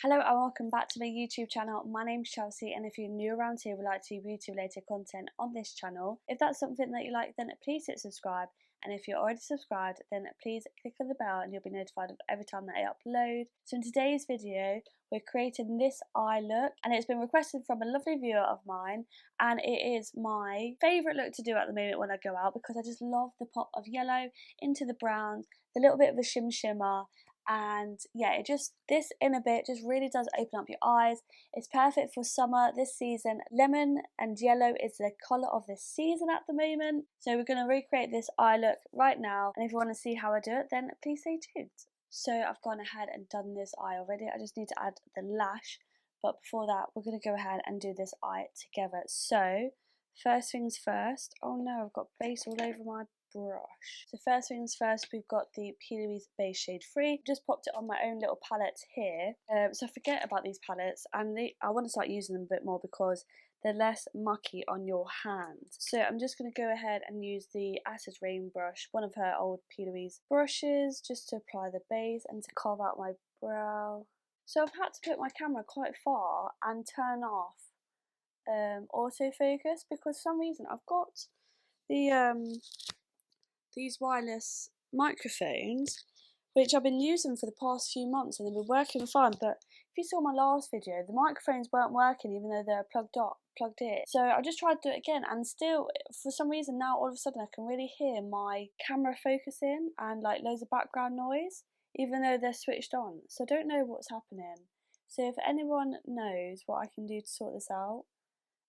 Hello and welcome back to my YouTube channel. My name's Chelsea, and if you're new around here and would like to do beauty related content on this channel, if that's something that you like, then please hit subscribe, and if you're already subscribed, then please click on the bell and you'll be notified of every time that I upload. So in today's video we're creating this eye look, and it's been requested from a lovely viewer of mine, and it is my favourite look to do at the moment when I go out because I just love the pop of yellow into the browns, the little bit of a shimmer, and yeah, this in a bit just really does open up your eyes. It's perfect for summer this season. Lemon and yellow is the colour of this season at the moment, so we're going to recreate this eye look right now, and if you want to see how I do it, then please stay tuned. So I've gone ahead and done this eye already. I just need to add the lash, but before that we're going to go ahead and do this eye together. So first things first. Oh no, I've got base all over my brush. So first things first, we've got the P. Louise Base Shade 3. Just popped it on my own little palette here. So forget about these palettes, and I want to start using them a bit more because they're less mucky on your hands. So I'm just going to go ahead and use the Acid Rain brush, one of her old P. Louise brushes, just to apply the base and to carve out my brow. So I've had to put my camera quite far and turn off autofocus because for some reason I've got the these wireless microphones which I've been using for the past few months and they've been working fine, but if you saw my last video the microphones weren't working even though they're plugged in. So I just tried to do it again, and still for some reason now all of a sudden I can really hear my camera focusing and like loads of background noise even though they're switched on. So I don't know what's happening. So if anyone knows what I can do to sort this out,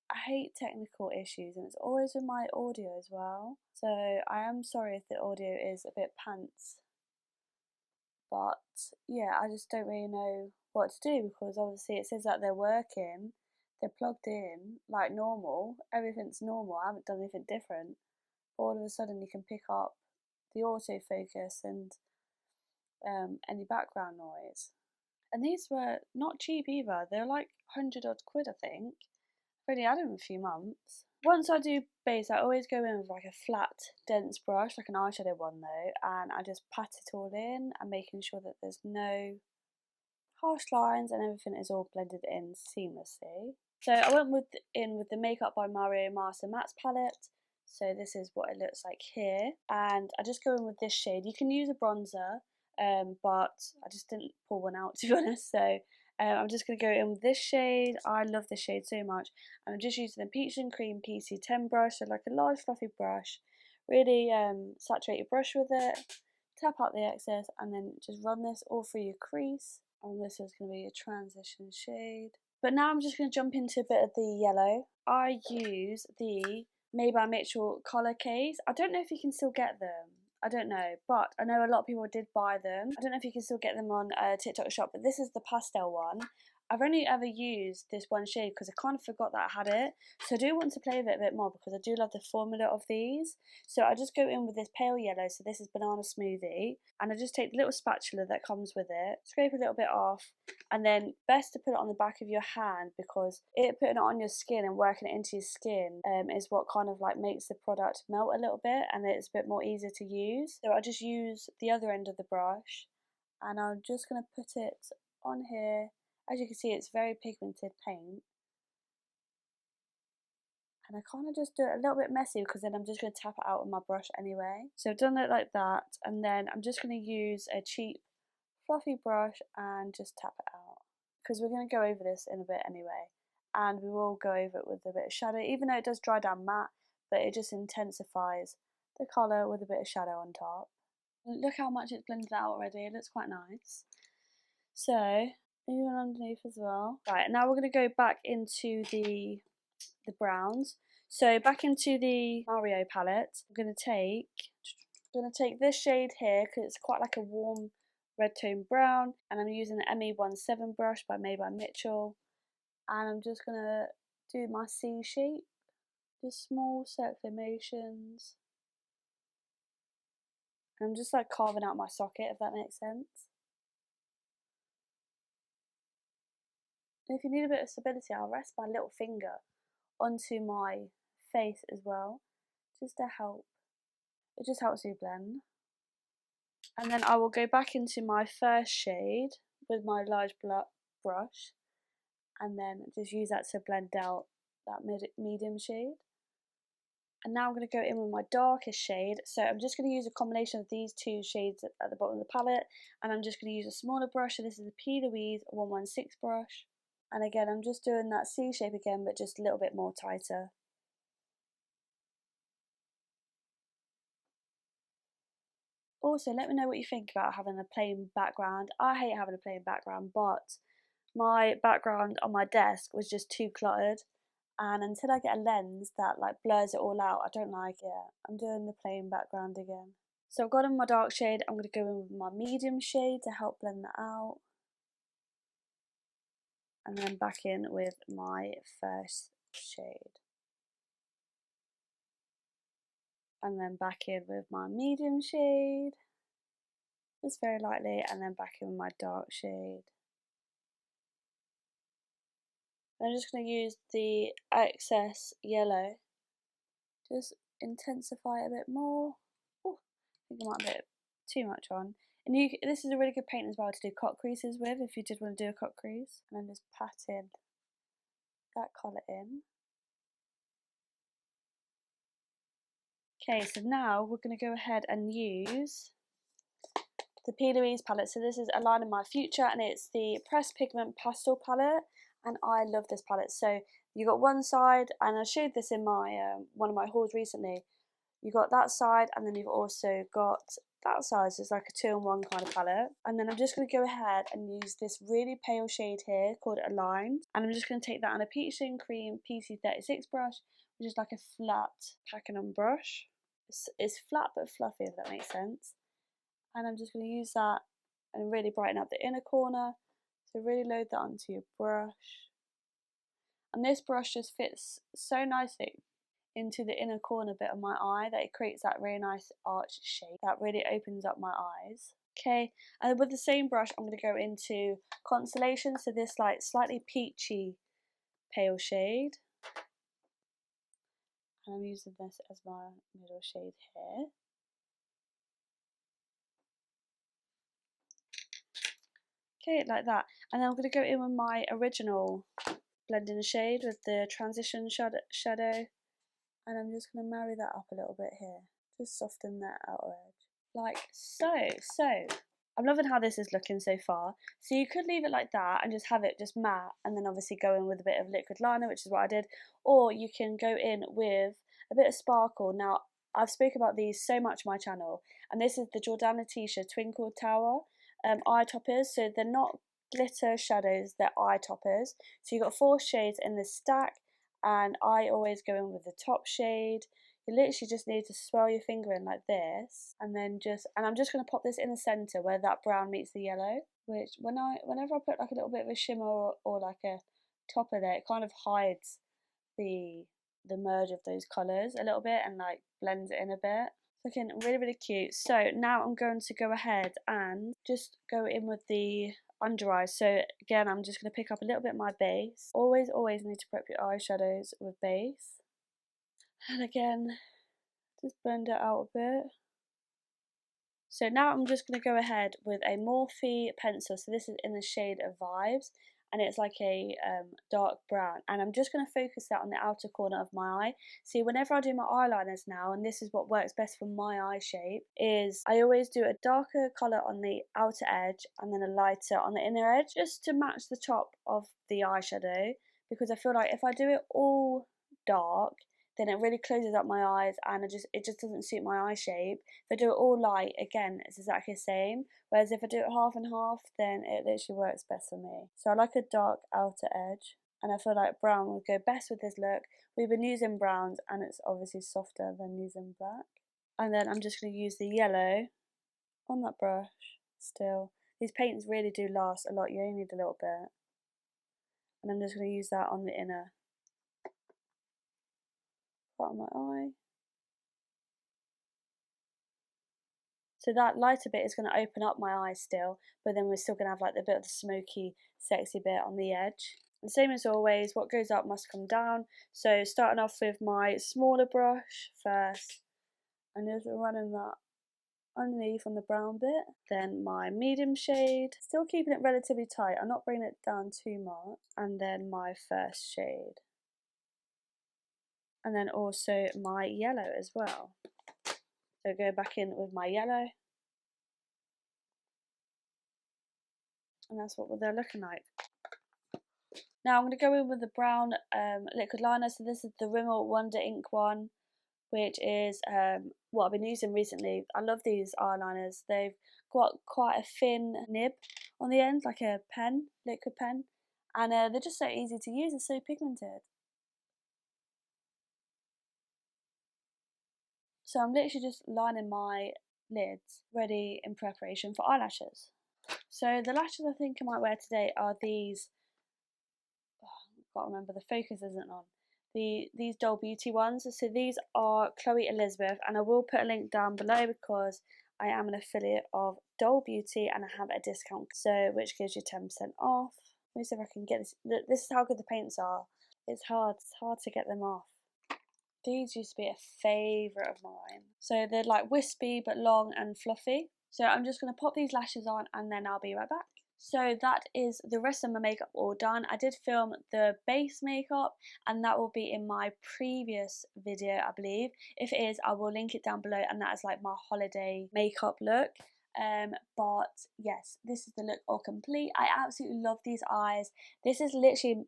I hate technical issues, and it's always with my audio as well. So I am sorry if the audio is a bit pants, but yeah, I just don't really know what to do because obviously it says that they're working, they're plugged in like normal, everything's normal, I haven't done anything different. All of a sudden you can pick up the autofocus and any background noise. And these were not cheap either, they're like 100 odd quid I think. Already had them a few months. Once I do base, I always go in with like a flat, dense brush, like an eyeshadow one though, and I just pat it all in and making sure that there's no harsh lines and everything is all blended in seamlessly. So I went in with the Makeup by Mario Master Mattes palette. So this is what it looks like here, and I just go in with this shade. You can use a bronzer, but I just didn't pull one out to be honest. So I'm just going to go in with this shade. I love this shade so much, and I'm just using the Peach and Cream PC10 brush, so like a large fluffy brush. Really saturate your brush with it, tap out the excess, and then just run this all through your crease. And this is going to be a transition shade. But now I'm just going to jump into a bit of the yellow. I use the Made by Mitchell colour case. I don't know if you can still get them. I don't know, but I know a lot of people did buy them. I don't know if you can still get them on TikTok shop, but this is the pastel one. I've only ever used this one shade because I kind of forgot that I had it. So I do want to play with it a bit more because I do love the formula of these. So I just go in with this pale yellow, so this is Banana Smoothie. And I just take the little spatula that comes with it, scrape a little bit off, and then best to put it on the back of your hand because putting it on your skin and working it into your skin is what kind of like makes the product melt a little bit, and it's a bit more easier to use. So I just use the other end of the brush and I'm just going to put it on here. As you can see, it's very pigmented paint, and I kind of just do it a little bit messy because then I'm just going to tap it out with my brush anyway. So I've done it like that, and then I'm just going to use a cheap fluffy brush and just tap it out because we're going to go over this in a bit anyway, and we will go over it with a bit of shadow, even though it does dry down matte, but it just intensifies the colour with a bit of shadow on top. Look how much it's blended out already, it looks quite nice. So even underneath as well. Right, now we're going to go back into the browns. So back into the Mario palette, I'm going to take this shade here because it's quite like a warm red tone brown, and I'm using the ME17 brush by Made by Mitchell, and I'm just going to do my C shape, just small circular motions. And I'm just like carving out my socket, if that makes sense. And if you need a bit of stability, I'll rest my little finger onto my face as well, just to help. It just helps me blend. And then I will go back into my first shade with my large brush, and then just use that to blend out that medium shade. And now I'm going to go in with my darkest shade, so I'm just going to use a combination of these two shades at the bottom of the palette, and I'm just going to use a smaller brush. So this is the P. Louise 116 brush, and again I'm just doing that C shape again, but just a little bit more tighter. Also, let me know what you think about having a plain background. I hate having a plain background, but my background on my desk was just too cluttered, and until I get a lens that like blurs it all out, I don't like it. I'm doing the plain background again. So I've got in my dark shade, I'm going to go in with my medium shade to help blend that out. And then back in with my first shade. And then back in with my medium shade, just very lightly, and then back in with my dark shade. I'm just going to use the excess yellow, just intensify it a bit more. Oh, I think I might have a bit too much on. And this is a really good paint as well to do cut creases with, if you did want to do a cut crease. And then just pat in that colour in. Okay, so now we're going to go ahead and use the P. Louise palette. So this is Aligning My Future, and it's the Pressed Pigment Pastel palette, and I love this palette. So you got one side, and I showed this in my one of my hauls recently. You got that side, and then you've also got that side. So it's like a 2-in-1 kind of palette. And then I'm just going to go ahead and use this really pale shade here called Aligned, and I'm just going to take that on a Peach and Cream PC36 brush, which is like a flat packing on brush. It's flat but fluffy, if that makes sense. And I'm just going to use that and really brighten up the inner corner. So really load that onto your brush. And this brush just fits so nicely into the inner corner bit of my eye that it creates that really nice arch shape that really opens up my eyes. Okay, and with the same brush I'm going to go into Constellation, so this like slightly peachy pale shade. And I'm using this as my middle shade here. Okay, like that. And then I'm going to go in with my original blending shade with the transition shadow. And I'm just going to marry that up a little bit here. Just soften that outer edge. Like so. I'm loving how this is looking so far. So you could leave it like that and just have it just matte, and then obviously go in with a bit of liquid liner, which is what I did. Or you can go in with a bit of sparkle. Now, I've spoken about these so much on my channel, and this is the Jordana Tisha Twinkle Tower eye toppers. So they're not glitter shadows, they're eye toppers. So you've got 4 shades in this stack, and I always go in with the top shade. You literally just need to swirl your finger in like this, and then I'm just going to pop this in the centre where that brown meets the yellow, which whenever I put like a little bit of a shimmer or like a topper there, it kind of hides the merge of those colours a little bit and like blends it in a bit. Looking really, really cute. So now I'm going to go ahead and just go in with the under eyes. So again, I'm just going to pick up a little bit of my base. Always need to prep your eyeshadows with base. And again, just blend it out a bit. So now I'm just going to go ahead with a Morphe pencil. So this is in the shade of Vibes, and it's like a dark brown. And I'm just going to focus that on the outer corner of my eye. See, whenever I do my eyeliners now, and this is what works best for my eye shape, is I always do a darker colour on the outer edge and then a lighter on the inner edge, just to match the top of the eyeshadow. Because I feel like if I do it all dark, then it really closes up my eyes, and it just doesn't suit my eye shape. If I do it all light, again, it's exactly the same. Whereas if I do it half and half, then it literally works best for me. So I like a dark outer edge, and I feel like brown would go best with this look. We've been using browns, and it's obviously softer than using black. And then I'm just going to use the yellow on that brush still. These paints really do last a lot, you only need a little bit. And I'm just going to use that on the inner part of my eye. So that lighter bit is going to open up my eyes still, but then we're still going to have like the bit of the smoky, sexy bit on the edge. And same as always, what goes up must come down. So starting off with my smaller brush first, and just running that underneath on the brown bit, then my medium shade, still keeping it relatively tight, I'm not bringing it down too much, and then my first shade, and then also my yellow as well. So go back in with my yellow, and that's what they're looking like. Now I'm going to go in with the brown liquid liner. So this is the Rimmel Wonder Ink one, which is what I've been using recently. I love these eyeliners. They've got quite a thin nib on the end, like a pen, liquid pen, and they're just so easy to use. They're so pigmented. So I'm literally just lining my lids, ready in preparation for eyelashes. So the lashes I think I might wear today are these. Oh, I can't remember, the focus isn't on. These Doll Beauty ones. So these are Chloe Elizabeth, and I will put a link down below because I am an affiliate of Doll Beauty and I have a discount, so which gives you 10% off. Let me see if I can get this. This is how good the paints are. It's hard to get them off. These used to be a favourite of mine. So they're like wispy but long and fluffy. So I'm just going to pop these lashes on and then I'll be right back. So that is the rest of my makeup all done. I did film the base makeup and that will be in my previous video, I believe. If it is, I will link it down below, and that is like my holiday makeup look. But yes, this is the look all complete. I absolutely love these eyes. This is literally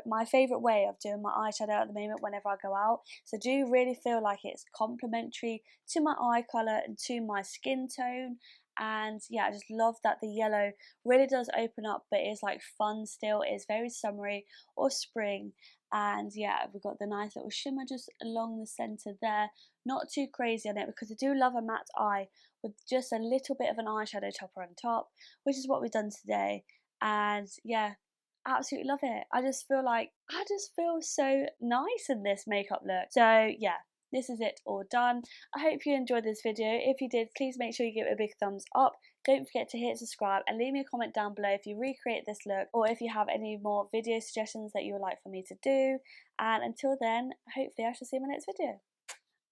my favourite way of doing my eyeshadow at the moment whenever I go out. So I do really feel like it's complementary to my eye colour and to my skin tone. And yeah, I just love that the yellow really does open up, but it's like fun still. It's very summery or spring. And yeah, we've got the nice little shimmer just along the centre there. Not too crazy on it because I do love a matte eye with just a little bit of an eyeshadow topper on top, which is what we've done today. And yeah, absolutely love it. I just feel so nice in this makeup look. So yeah, this is it all done. I hope you enjoyed this video. If you did, please make sure you give it a big thumbs up. Don't forget to hit subscribe and leave me a comment down below if you recreate this look, or if you have any more video suggestions that you would like for me to do. And until then, hopefully I shall see you in my next video.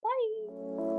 Bye!